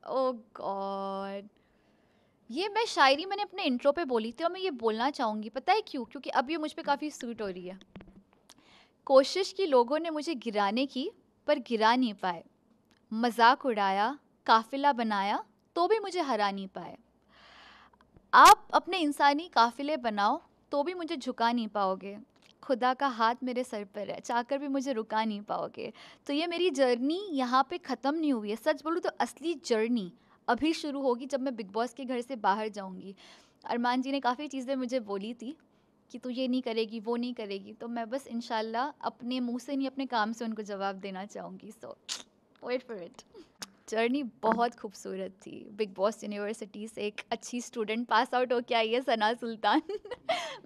ओह God! ये मैं शायरी मैंने अपने इंट्रो पे बोली थी और मैं ये बोलना चाहूँगी, पता है क्यों? क्योंकि अब ये मुझ पे काफ़ी सूट हो रही है। कोशिश की लोगों ने मुझे गिराने की, पर गिरा नहीं पाए। मज़ाक उड़ाया, काफ़िला बनाया, तो भी मुझे हरा नहीं पाए। आप अपने इंसानी काफ़िले बनाओ, तो भी मुझे झुका नहीं पाओगे। खुदा का हाथ मेरे सर पर है, चाहकर भी मुझे रुका नहीं पाओगे। तो ये मेरी जर्नी यहाँ पे ख़त्म नहीं हुई है। सच बोलूँ तो असली जर्नी अभी शुरू होगी जब मैं बिग बॉस के घर से बाहर जाऊँगी। अरमान जी ने काफ़ी चीज़ें मुझे बोली थी कि तू ये नहीं करेगी, वो नहीं करेगी। तो मैं बस इंशाल्लाह अपने मुँह से नहीं, अपने काम से उनको जवाब देना चाहूँगी। सो वेट फॉर इट। जर्नी बहुत खूबसूरत थी। बिग बॉस यूनिवर्सिटी से एक अच्छी स्टूडेंट पास आउट होके आई है सना सुल्तान।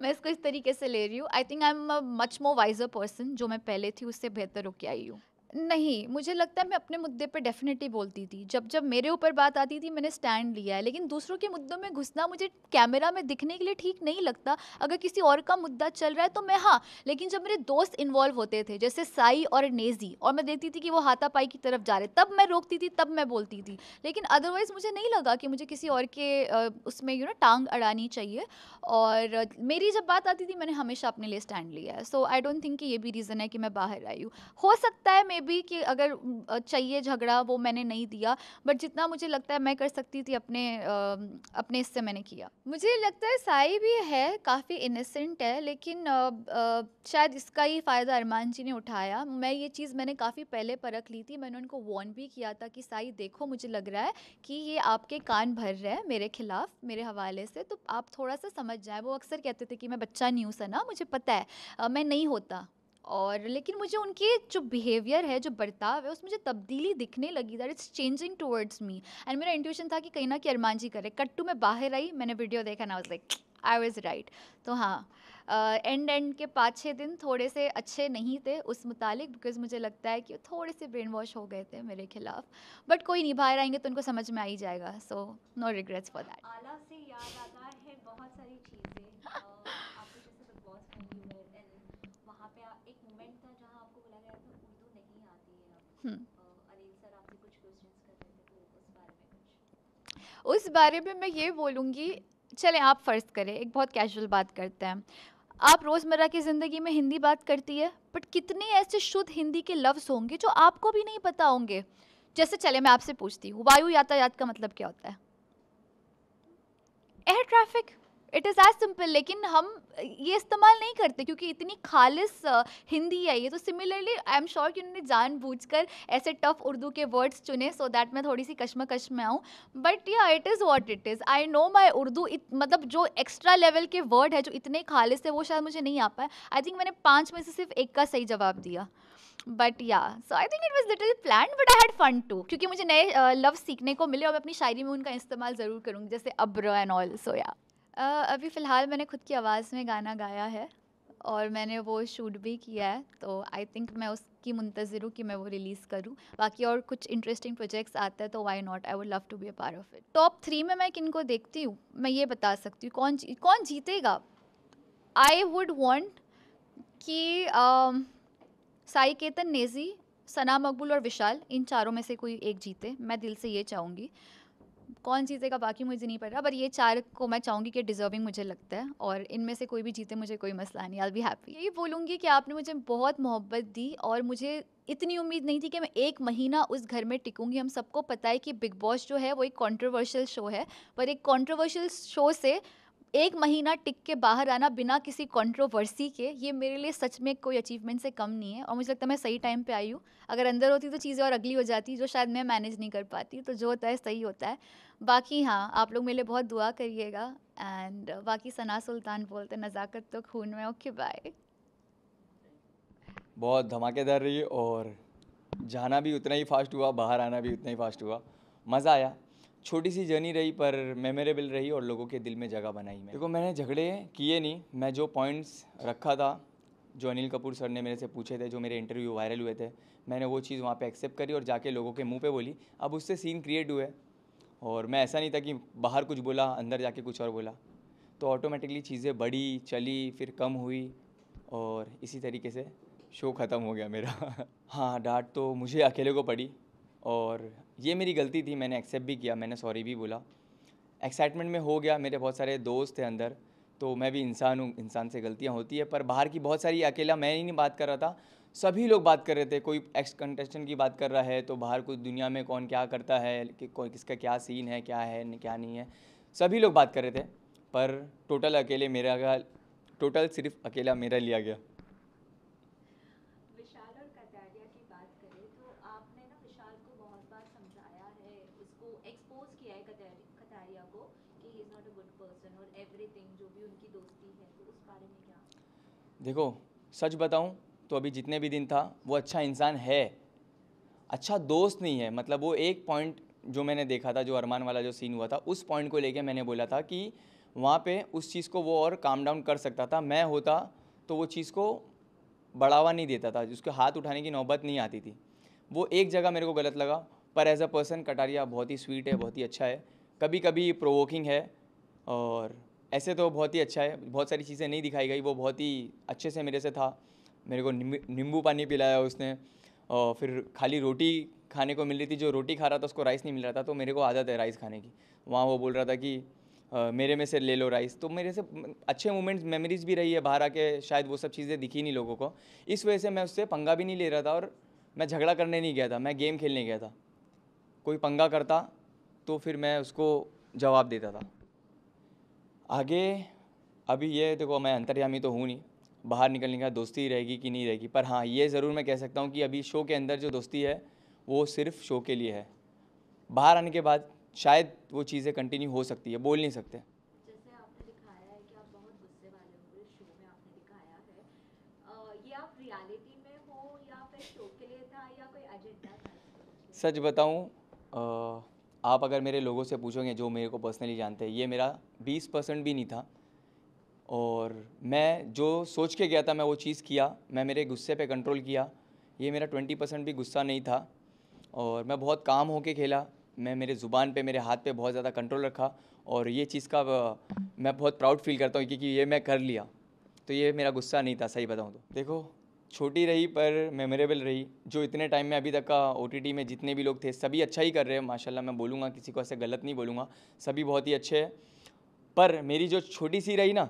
मैं इसको इस तरीके से ले रही हूँ। I think I am a much more wiser person. जो मैं पहले थी उससे बेहतर होके आई हूँ। नहीं, मुझे लगता है मैं अपने मुद्दे पे डेफ़िनिटली बोलती थी। जब मेरे ऊपर बात आती थी मैंने स्टैंड लिया है, लेकिन दूसरों के मुद्दों में घुसना मुझे कैमरा में दिखने के लिए ठीक नहीं लगता। अगर किसी और का मुद्दा चल रहा है तो मैं हाँ, लेकिन जब मेरे दोस्त इन्वॉल्व होते थे, जैसे साई और नेज़ी, और मैं देखती थी कि वो हाथापाई की तरफ जा रहे, तब मैं रोकती थी, तब मैं बोलती थी। लेकिन अदरवाइज़ मुझे नहीं लगा कि मुझे किसी और के उसमें टाँग अड़ानी चाहिए। और मेरी जब बात आती थी मैंने हमेशा अपने लिए स्टैंड लिया है। सो आई डोंट थिंक कि ये भी रीज़न है कि मैं बाहर आई हूँ। हो सकता है मे बी कि अगर चाहिए झगड़ा वो मैंने नहीं दिया, बट जितना मुझे लगता है मैं कर सकती थी अपने इससे मैंने किया। मुझे लगता है साई भी है, काफ़ी इनोसेंट है, लेकिन शायद इसका ही फ़ायदा अरमान जी ने उठाया। मैंने काफ़ी पहले परख ली थी। मैंने उनको वार्न भी किया था कि साई देखो मुझे लग रहा है कि ये आपके कान भर रहा है मेरे खिलाफ, मेरे हवाले से, तो आप थोड़ा सा समझ जाए। वो अक्सर कहते थे कि मैं बच्चा नहीं हूँ सना, मुझे पता है मैं नहीं होता। और लेकिन मुझे उनके जो बिहेवियर है, जो बर्ताव है, उसमें मुझे तब्दीली दिखने लगी, that it's changing towards me. And मेरा इंट्यूशन था कि कहीं ना कि अरमान जी करे। कट्टू में बाहर आई, मैंने वीडियो देखा ना, was like I was right. तो हाँ, एंड के 5-6 दिन थोड़े से अच्छे नहीं थे उस मुतालिक, बिकॉज मुझे लगता है कि वो थोड़े से ब्रेन वॉश हो गए थे मेरे खिलाफ। बट कोई नहीं, बाहर आएंगे तो उनको समझ में आ ही जाएगा। So no regrets for that. आला से याद आता है बहुत सारी चीज़ें। आपको जैसे बिग बॉस में यू वर एंड वहाँ पे एक मोमेंट था जहाँ आपको बोला गया था उर्दू नहीं आती है आपको। अनिल सर आपसे कुछ क्वेश्चंस कर रहे थे, तो उस बारे में कुछ। उस बारे में मैं ये बोलूँगी, चलें आप फ़र्ज़ करें, एक बहुत कैजुअल बात करते हैं। आप रोज़मर्रा की ज़िंदगी में हिंदी बात करती है, बट कितने ऐसे शुद्ध हिंदी के लफ्ज़ होंगे जो आपको भी नहीं पता होंगे। जैसे चले मैं आपसे पूछती हूँ, वायु यातायात का मतलब क्या होता है? Air traffic. It is as simple. लेकिन हम ये इस्तेमाल नहीं करते क्योंकि इतनी खालिस हिंदी है ये। तो सिमिलरली आई एम श्योर कि उन्होंने जानबूझकर ऐसे टफ उर्दू के वर्ड्स चुने सो दैट मैं थोड़ी सी कश्मकश में आऊँ। बट या it is what it is. I know my Urdu, मतलब जो एक्स्ट्रा लेवल के वर्ड है जो इतने खालिस है वो शायद मुझे नहीं आ पाए। आई थिंक मैंने 5 में से सिर्फ एक का सही जवाब दिया। But yeah, so I think it was little planned, but I had fun too, क्योंकि मुझे नए लफ्ज़ सीखने को मिले और मैं अपनी शायरी में उनका इस्तेमाल ज़रूर करूँगी, जैसे अब्र एंड ऑल। सो या, अभी फ़िलहाल मैंने खुद की आवाज़ में गाना गाया है और मैंने वो शूट भी किया है। तो आई थिंक मैं उसकी मुंतज़िर हूँ कि मैं वो रिलीज़ करूँ। बाकी और कुछ इंटरेस्टिंग प्रोजेक्ट्स आते हैं तो why not, I would love to be a part of it. Top 3 में मैं किनको देखती हूँ मैं ये बता सकती हूँ। कौन जीतेगा? आई वुड वांट कि साई केतन, नेज़ी, सना मकबूल और विशाल, इन चारों में से कोई एक जीते। मैं दिल से ये चाहूँगी। कौन जीतेगा बाकी मुझे नहीं पता, पर ये 4 को मैं चाहूँगी कि डिज़र्विंग मुझे लगता है, और इनमें से कोई भी जीते मुझे कोई मसला नहीं, आई विल बी हैप्पी। यही बोलूँगी कि आपने मुझे बहुत मोहब्बत दी और मुझे इतनी उम्मीद नहीं थी कि मैं 1 महीना उस घर में टिकूँगी। हम सबको पता है कि बिग बॉस जो है वो एक कंट्रोवर्शियल शो है, पर एक कंट्रोवर्शियल शो से 1 महीना टिक के बाहर आना बिना किसी कंट्रोवर्सी के, ये मेरे लिए सच में कोई अचीवमेंट से कम नहीं है और मुझे लगता है मैं सही टाइम पे आई हूँ। अगर अंदर होती तो चीज़ें और अगली हो जाती, जो शायद मैं मैनेज नहीं कर पाती। तो जो होता है सही होता है। बाकी हाँ, आप लोग मेरे लिए बहुत दुआ करिएगा। एंड बाकी सना सुल्तान बोलते नज़ाकत तो खून में। Okay bye. बहुत धमाकेदार रही और जाना भी उतना ही फास्ट हुआ, बाहर आना भी उतना ही फास्ट हुआ। मज़ा आया। छोटी सी जर्नी रही पर मेमोरेबल रही और लोगों के दिल में जगह बनाई। मैं देखो, मैंने झगड़े किए नहीं, मैं जो पॉइंट्स रखा था, जो अनिल कपूर सर ने मेरे से पूछे थे, जो मेरे इंटरव्यू वायरल हुए थे, मैंने वो चीज़ वहाँ पे एक्सेप्ट करी और जाके लोगों के मुंह पे बोली। अब उससे सीन क्रिएट हुए और मैं ऐसा नहीं था कि बाहर कुछ बोला अंदर जाके कुछ और बोला। तो ऑटोमेटिकली चीज़ें बढ़ी, चली, फिर कम हुई और इसी तरीके से शो ख़त्म हो गया मेरा। हाँ, डांट तो मुझे अकेले को पड़ी और ये मेरी गलती थी, मैंने एक्सेप्ट भी किया, मैंने सॉरी भी बोला। एक्साइटमेंट में हो गया, मेरे बहुत सारे दोस्त थे अंदर, तो मैं भी इंसान हूँ, इंसान से गलतियाँ होती है। पर बाहर की बहुत सारी, अकेला मैं ही नहीं बात कर रहा था, सभी लोग बात कर रहे थे। कोई एक्स कंटेस्टेंट की बात कर रहा है तो बाहर कुछ दुनिया में कौन क्या करता है, कि कोई किसका क्या सीन है, क्या है क्या नहीं है, सभी लोग बात कर रहे थे। पर टोटल सिर्फ अकेला मेरा लिया गया। विशाल और कटारिया की बात करें तो आपने ना विशाल को बहुत बार समझाया है, उसको एक्सपोज किया है कटारिया को कि he is not a good person और एवरीथिंग, जो भी उनकी दोस्ती है, तो उस बारे में क्या? देखो, सच बताऊं तो अभी जितने भी दिन था वो अच्छा इंसान है, अच्छा दोस्त नहीं है। मतलब वो एक पॉइंट जो मैंने देखा था, जो अरमान वाला जो सीन हुआ था, उस पॉइंट को लेके मैंने बोला था कि वहाँ पे उस चीज़ को वो और काम डाउन कर सकता था। मैं होता तो वो चीज़ को बढ़ावा नहीं देता था, उसके हाथ उठाने की नौबत नहीं आती थी। वो एक जगह मेरे को गलत लगा। पर एज अ पर्सन कटारिया बहुत ही स्वीट है, बहुत ही अच्छा है, कभी कभी प्रोवोकिंग है, और ऐसे तो बहुत ही अच्छा है। बहुत सारी चीज़ें नहीं दिखाई गई, वो बहुत ही अच्छे से मेरे से था। मेरे को नींबू पानी पिलाया उसने, और फिर खाली रोटी खाने को मिल रही थी, जो रोटी खा रहा था उसको राइस नहीं मिल रहा था। तो मेरे को आदत है राइस खाने की, वहाँ वो बोल रहा था कि मेरे में से ले लो राइस। तो मेरे से अच्छे मोमेंट्स, मेमोरीज भी रही है बाहर आके, शायद वो सब चीज़ें दिखी नहीं लोगों को। इस वजह से मैं उससे पंगा भी नहीं ले रहा था, और मैं झगड़ा करने नहीं गया था, मैं गेम खेलने गया था। कोई पंगा करता तो फिर मैं उसको जवाब देता था। आगे अभी ये देखो, मैं अंतर्यामी तो हूँ नहीं, बाहर निकलने का दोस्ती रहेगी कि नहीं रहेगी। पर हाँ, ये ज़रूर मैं कह सकता हूँ कि अभी शो के अंदर जो दोस्ती है वो सिर्फ शो के लिए है। बाहर आने के बाद शायद वो चीज़ें कंटिन्यू हो सकती है, बोल नहीं सकते। जैसे आपने दिखाया है कि आप बहुत गुस्से वाले हो, इस शो में आपने दिखाया है, ये आप रियलिटी में हो या फिर शो के लिए था या कोई एजेंडा था इसके पीछे? सच बताऊँ, आप अगर मेरे लोगों से पूछोगे जो मेरे को पर्सनली जानते हैं, ये मेरा 20% भी नहीं था। और मैं जो सोच के गया था मैं वो चीज़ किया, मैं मेरे गुस्से पे कंट्रोल किया। ये मेरा 20% भी गुस्सा नहीं था, और मैं बहुत काम होके खेला। मैं मेरे ज़ुबान पे, मेरे हाथ पे बहुत ज़्यादा कंट्रोल रखा, और ये चीज़ का मैं बहुत प्राउड फील करता हूँ, क्योंकि ये मैं कर लिया। तो ये मेरा गुस्सा नहीं था, सही बताऊँ तो। देखो, छोटी रही पर मेमोरेबल रही। जो इतने टाइम में अभी तक का ओटीटी में जितने भी लोग थे, सभी अच्छा ही कर रहे हैं माशाल्लाह। मैं बोलूँगा, किसी को ऐसे गलत नहीं बोलूँगा, सभी बहुत ही अच्छे हैं। पर मेरी जो छोटी सी रही ना,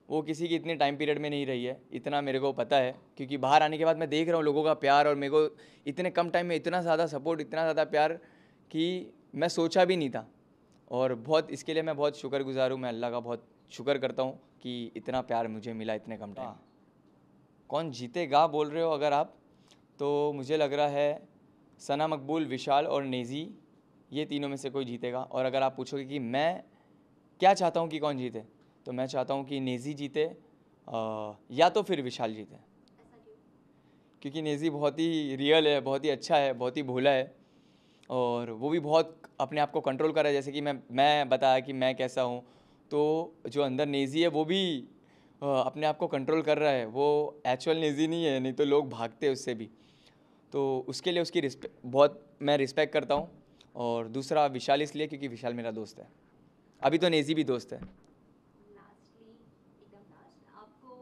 वो किसी की इतने टाइम पीरियड में नहीं रही है, इतना मेरे को पता है। क्योंकि बाहर आने के बाद मैं देख रहा हूँ लोगों का प्यार, और मेरे को इतने कम टाइम में इतना ज़्यादा सपोर्ट, इतना ज़्यादा प्यार कि मैं सोचा भी नहीं था। और बहुत, इसके लिए मैं बहुत शुक्रगुजार हूँ। मैं अल्लाह का बहुत शुक्र करता हूँ कि इतना प्यार मुझे मिला इतने कम टाइम। कौन जीतेगा बोल रहे हो अगर आप, तो मुझे लग रहा है सना मकबूल, विशाल और नेज़ी, ये तीनों में से कोई जीतेगा। और अगर आप पूछोगे कि मैं क्या चाहता हूँ कि कौन जीते, तो मैं चाहता हूँ कि नेज़ी जीते, या तो फिर विशाल जीते। ऐसा क्यों? क्योंकि नेज़ी बहुत ही रियल है, बहुत ही अच्छा है, बहुत ही भोला है, और वो भी बहुत अपने आप को कंट्रोल कर रहा है। जैसे कि मैं बताया कि मैं कैसा हूँ, तो जो अंदर नेज़ी है वो भी अपने आप को कंट्रोल कर रहा है। वो एक्चुअल नेज़ी नहीं है, नहीं तो लोग भागते हैं उससे भी। तो उसके लिए उसकी बहुत मैं रिस्पेक्ट करता हूँ। और दूसरा विशाल इसलिए क्योंकि विशाल मेरा दोस्त है, अभी तो नेज़ी भी दोस्त है। लास्टली, एकदम लास्ट, आपको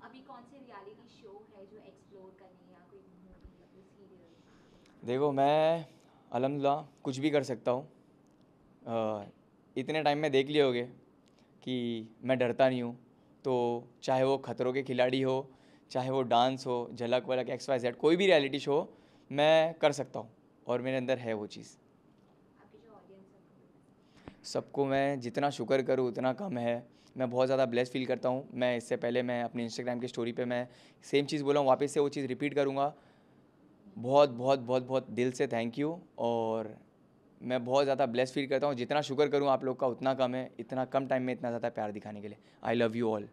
अभी कौन से रियलिटी शो है जो एक्सप्लोर करनी है, या कोई मूवी या कोई सीरियल? देखो, मैं अल्हम्दुलिल्लाह कुछ भी कर सकता हूँ। इतने टाइम में देख लिए होगे कि मैं डरता नहीं हूँ। तो चाहे वो खतरों के खिलाड़ी हो, चाहे वो डांस हो, झलक वलक, XYZ, कोई भी रियलिटी शो मैं कर सकता हूँ, और मेरे अंदर है वो चीज़। आपकी जो ऑडियंस है उनको भी सबको मैं जितना शुक्र करूँ उतना कम है। मैं बहुत ज़्यादा ब्लेस फील करता हूँ। मैं इससे पहले मैं अपने इंस्टाग्राम की स्टोरी पे मैं सेम चीज़ बोला हूँ, वापस से वो चीज़ रिपीट करूँगा। बहुत बहुत बहुत बहुत दिल से थैंक यू। और मैं बहुत ज़्यादा ब्लेस फील करता हूँ। जितना शुक्र करूँ आप लोग का उतना कम है, इतना कम टाइम में इतना ज़्यादा प्यार दिखाने के लिए। I love you all.